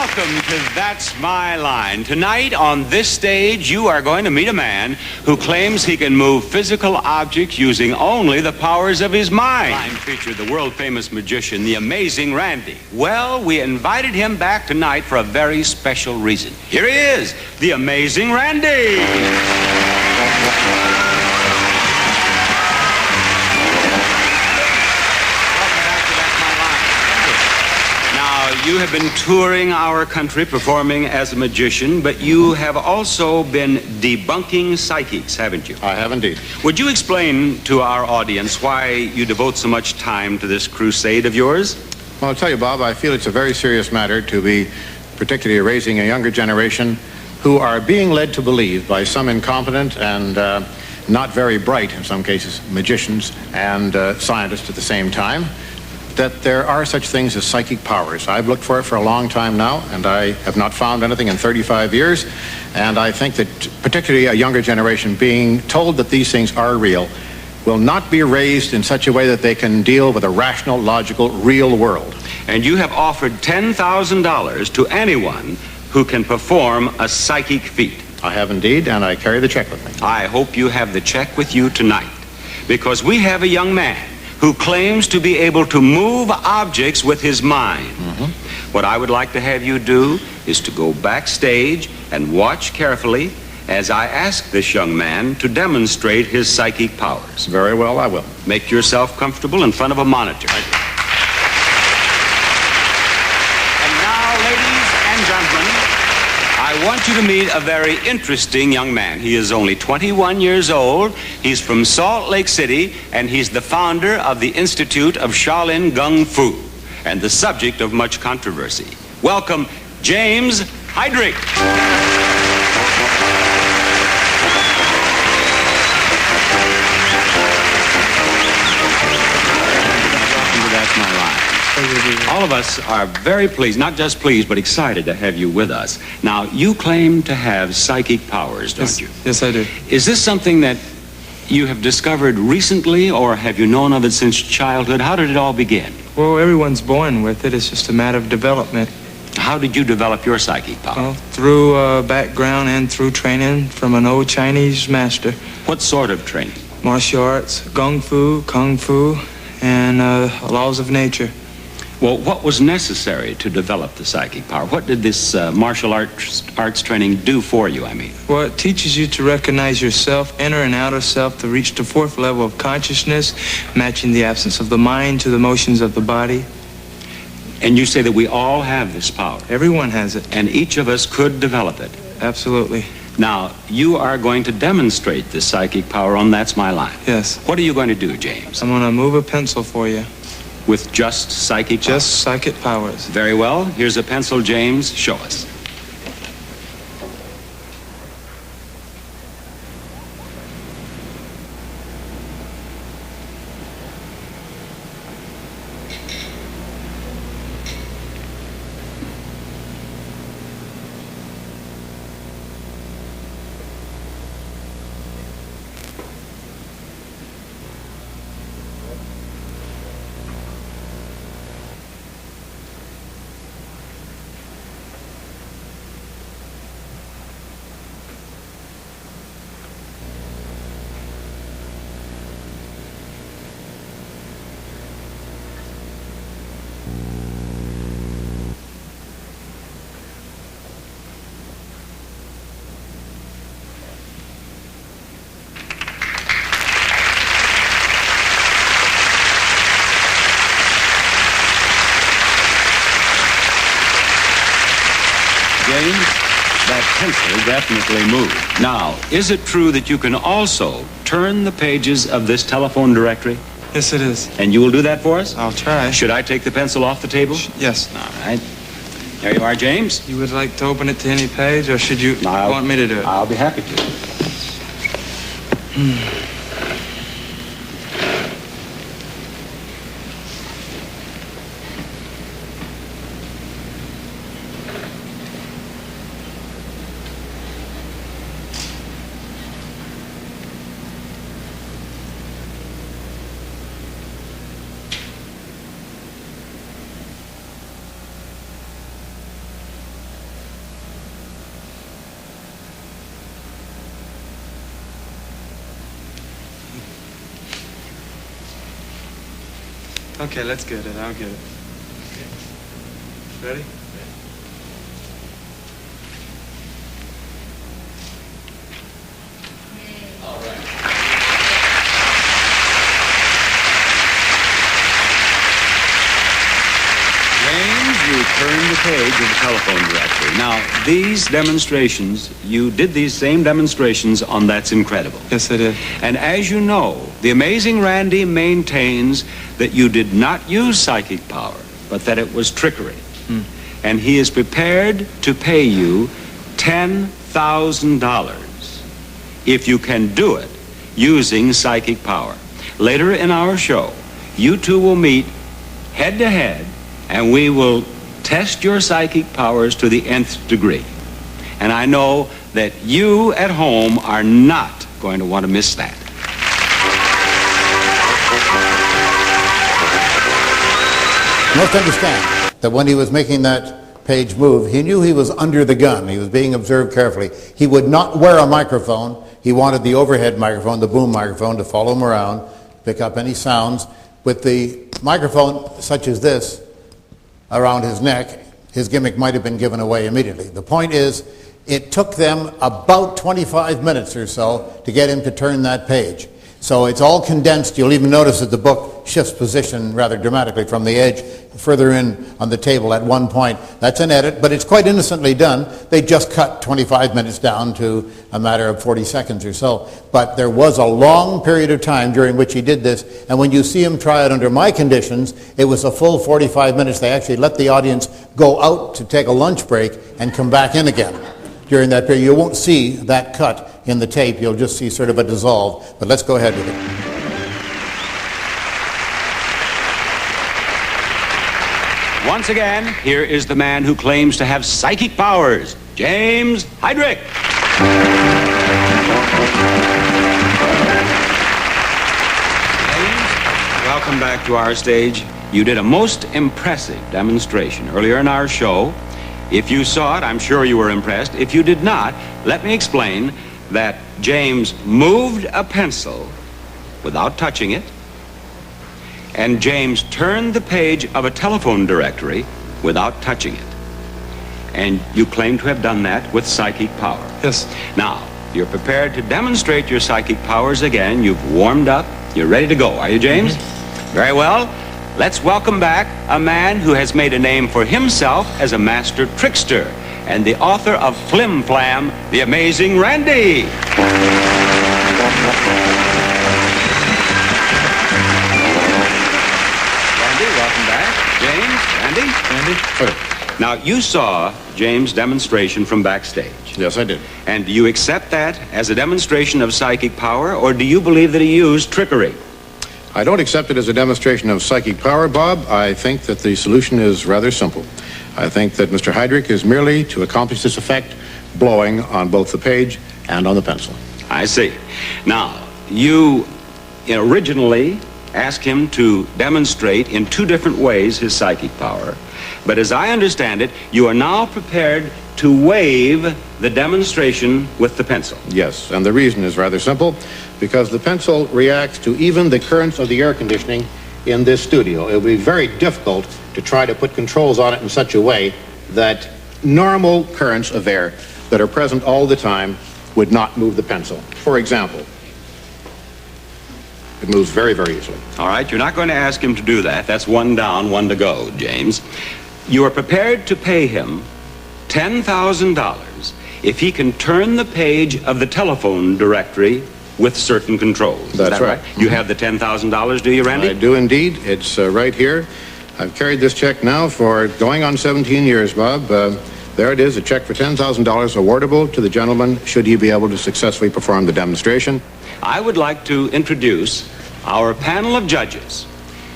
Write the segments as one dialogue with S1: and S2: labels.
S1: Welcome to That's My Line. Tonight on this stage, you are going to meet a man who claims he can move physical objects using only the powers of his mind. Line featured the world-famous magician, the amazing Randi. Well, we invited him back tonight for a very special reason. Here he is, the amazing Randi. You have been touring our country performing as a magician, but you have also been debunking psychics, haven't you?
S2: I have indeed.
S1: Would you explain to our audience why you devote so much time to this crusade of yours?
S2: Well, I'll tell you, Bob, I feel it's a very serious matter to be particularly raising a younger generation who are being led to believe by some incompetent and not very bright, in some cases, magicians and scientists at the same time, that there are such things as psychic powers. I've looked for it for a long time now, and I have not found anything in 35 years. And I think that particularly a younger generation being told that these things are real will not be raised in such a way that they can deal with a rational, logical, real world.
S1: And you have offered $10,000 to anyone who can perform a psychic feat.
S2: I have indeed, and I carry the check with me.
S1: I hope you have the check with you tonight, because we have a young man who claims to be able to move objects with his mind. What I would like to have you do is to go backstage and watch carefully as I ask this young man to demonstrate his psychic powers.
S2: Very well, I will.
S1: Make yourself comfortable in front of a monitor. And now, ladies and gentlemen, I want you to meet a very interesting young man. He is only 21 years old. He's from Salt Lake City, and he's the founder of the Institute of Shaolin Kung Fu, and the subject of much controversy. Welcome, James Hydrick. Welcome to That's My Line. All of us are very pleased, not just pleased, but excited to have you with us. Now, you claim to have psychic powers, don't you?
S3: Yes, I do.
S1: Is this something that you have discovered recently, or have you known of it since childhood? How did it all begin?
S3: Well, everyone's born with it. It's just a matter of development.
S1: How did you develop your psychic power?
S3: Well, through background and through training from an old Chinese master.
S1: What sort of training?
S3: Martial arts, kung fu, and laws of nature.
S1: Well, what was necessary to develop the psychic power? What did this martial arts training do for you, I mean?
S3: Well, it teaches you to recognize yourself, inner and outer self, to reach the fourth level of consciousness, matching the absence of the mind to the motions of the body.
S1: And you say that we all have this power.
S3: Everyone has it.
S1: And each of us could develop it.
S3: Absolutely.
S1: Now, you are going to demonstrate this psychic power on That's My Line.
S3: Yes.
S1: What are you going to do, James?
S3: I'm going to move a pencil for you.
S1: With just psychic powers?
S3: Just psychic powers.
S1: Very well. Here's a pencil, James. Show us. James, that pencil definitely moved. Now, is it true that you can also turn the pages of this telephone directory?
S3: Yes, it is.
S1: And you will do that for us?
S3: I'll try.
S1: Should I take the pencil off the table?
S3: Yes.
S1: All right. There you are, James.
S3: You would like to open it to any page, or should you want me to do it?
S1: I'll be happy to.
S3: Okay, let's get it. I'll get it. Ready?
S1: You turn the page of the telephone directory. Now, these demonstrations, you did these same demonstrations on That's Incredible.
S3: Yes, I did.
S1: And as you know, the amazing Randi maintains that you did not use psychic power, but that it was trickery. And he is prepared to pay you $10,000 if you can do it using psychic power. Later in our show, you two will meet head to head, and we will test your psychic powers to the nth degree. And I know that you at home are not going to want to miss that.
S2: You must understand that when he was making that page move, he knew he was under the gun. He was being observed carefully. He would not wear a microphone. He wanted the overhead microphone, the boom microphone, to follow him around, pick up any sounds. With the microphone such as this around his neck, his gimmick might have been given away immediately. The point is, it took them about 25 minutes or so to get him to turn that page. So it's all condensed. You'll even notice that the book shifts position rather dramatically from the edge further in on the table at one point. That's an edit, but it's quite innocently done. They just cut 25 minutes down to a matter of 40 seconds or so. But there was a long period of time during which he did this, and when you see him try it under my conditions, it was a full 45 minutes. They actually let the audience go out to take a lunch break and come back in again. During that period, you won't see that cut in the tape. You'll just see sort of a dissolve. But let's go ahead with it.
S1: Once again, here is the man who claims to have psychic powers, James Hydrick. James, welcome back to our stage. You did a most impressive demonstration earlier in our show. If you saw it, I'm sure you were impressed. If you did not, let me explain that James moved a pencil without touching it, and James turned the page of a telephone directory without touching it. And you claim to have done that with psychic power.
S3: Yes.
S1: Now, you're prepared to demonstrate your psychic powers again. You've warmed up. You're ready to go, are you, James? Very well. Let's welcome back a man who has made a name for himself as a master trickster and the author of Flim Flam, the amazing Randi. Randi, welcome back. James, Randi. Now, you saw James' demonstration from backstage.
S2: Yes, I did.
S1: And do you accept that as a demonstration of psychic power, or do you believe that he used trickery?
S2: I don't accept it as a demonstration of psychic power, Bob. I think that the solution is rather simple. I think that Mr. Hydrick is merely, to accomplish this effect, blowing on both the page and on the pencil.
S1: I see. Now, you originally asked him to demonstrate in two different ways his psychic power, but as I understand it, you are now prepared to waive the demonstration with the pencil.
S2: Yes, and the reason is rather simple, because the pencil reacts to even the currents of the air conditioning in this studio. It will be very difficult to try to put controls on it in such a way that normal currents of air that are present all the time would not move the pencil. For example, it moves very, very easily.
S1: All right, you're not going to ask him to do that. That's one down, one to go, James. You are prepared to pay him $10,000 if he can turn the page of the telephone directory with certain controls.
S2: That's right.
S1: You have the $10,000, do you, Randi?
S2: I do indeed. It's right here. I've carried this check now for going on 17 years, Bob. There it is, a check for $10,000 awardable to the gentleman should he be able to successfully perform the demonstration.
S1: I would like to introduce our panel of judges.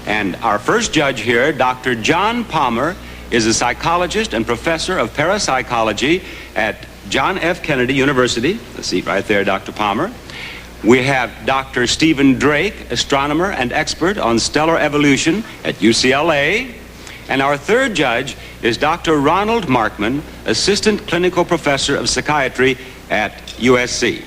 S1: And our first judge here, Dr. John Palmer, is a psychologist and professor of parapsychology at John F. Kennedy University. The seat right there, Dr. Palmer. We have Dr. Stephen Drake, astronomer and expert on stellar evolution at UCLA. And our third judge is Dr. Ronald Markman, assistant clinical professor of psychiatry at USC.